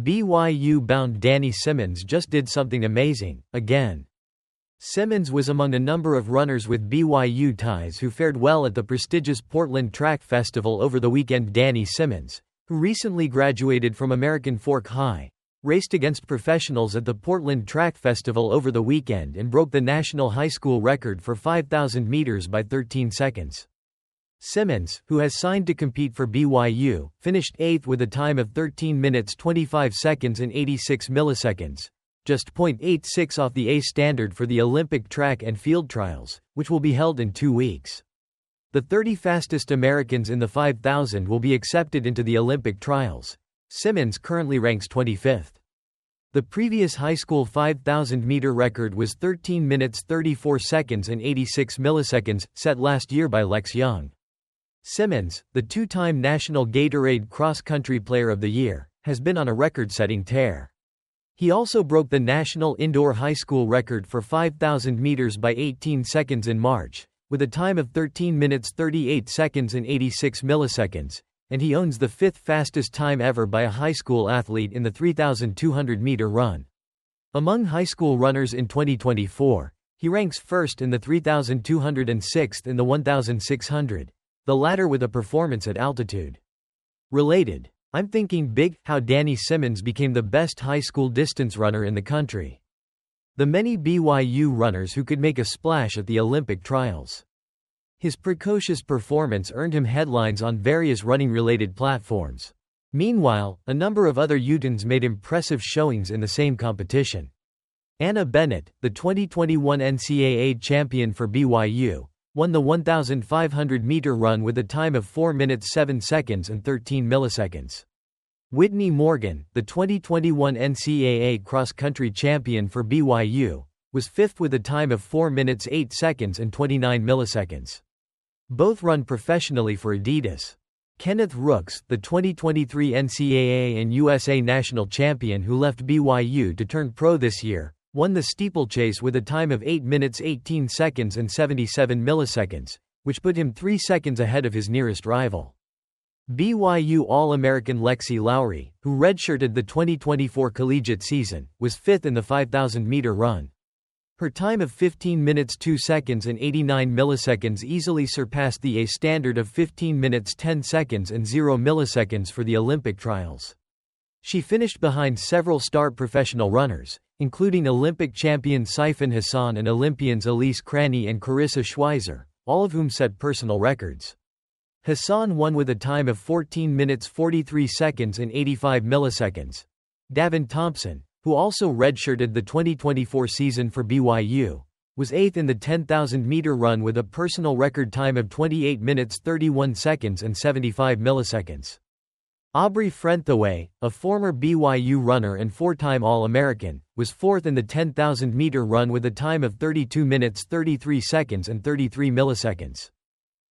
BYU-bound Danny Simmons just did something amazing, again. Simmons was among a number of runners with BYU ties who fared well at the prestigious Portland Track Festival over the weekend. Danny Simmons, who recently graduated from American Fork High, raced against professionals at the Portland Track Festival over the weekend and broke the national high school record for 5,000 meters by 13 seconds. Simmons, who has signed to compete for BYU, finished 8th with a time of 13 minutes 25 seconds and 86 milliseconds, just .86 off the A standard for the Olympic track and field trials, which will be held in 2 weeks. The 30 fastest Americans in the 5,000 will be accepted into the Olympic trials. Simmons currently ranks 25th. The previous high school 5,000-meter record was 13 minutes 34 seconds and 86 milliseconds, set last year by Lex Young. Simmons, the two-time National Gatorade Cross-Country Player of the Year, has been on a record-setting tear. He also broke the national indoor high school record for 5,000 meters by 18 seconds in March, with a time of 13 minutes 38 seconds and 86 milliseconds, and he owns the 5th fastest time ever by a high school athlete in the 3,200-meter run. Among high school runners in 2024, he ranks first in the 3,200 and 6th in the 1,600. The latter with a performance at altitude. Related, I'm thinking big, how Danny Simmons became the best high school distance runner in the country. The many BYU runners who could make a splash at the Olympic trials. His precocious performance earned him headlines on various running-related platforms. Meanwhile, a number of other Utahns made impressive showings in the same competition. Anna Bennett, the 2021 NCAA champion for BYU, won the 1,500-meter run with a time of 4 minutes 7 seconds and 13 milliseconds. Whitney Morgan, the 2021 NCAA cross-country champion for BYU, was 5th with a time of 4 minutes 8 seconds and 29 milliseconds. Both run professionally for Adidas. Kenneth Rooks, the 2023 NCAA and USA national champion who left BYU to turn pro this year, won the steeplechase with a time of 8 minutes 18 seconds and 77 milliseconds, which put him 3 seconds ahead of his nearest rival. BYU All-American Lexi Lowry, who redshirted the 2024 collegiate season, was 5th in the 5,000-meter run. Her time of 15 minutes 2 seconds and 89 milliseconds easily surpassed the A standard of 15 minutes 10 seconds and 0 milliseconds for the Olympic trials. She finished behind several star professional runners, including Olympic champion Saifan Hassan and Olympians Elise Cranny and Carissa Schweizer, all of whom set personal records. Hassan won with a time of 14 minutes 43 seconds and 85 milliseconds. Davin Thompson, who also redshirted the 2024 season for BYU, was 8th in the 10,000-meter run with a personal record time of 28 minutes 31 seconds and 75 milliseconds. Aubrey Frenthaway, a former BYU runner and 4-time All-American, was 4th in the 10,000-meter run with a time of 32 minutes 33 seconds and 33 milliseconds.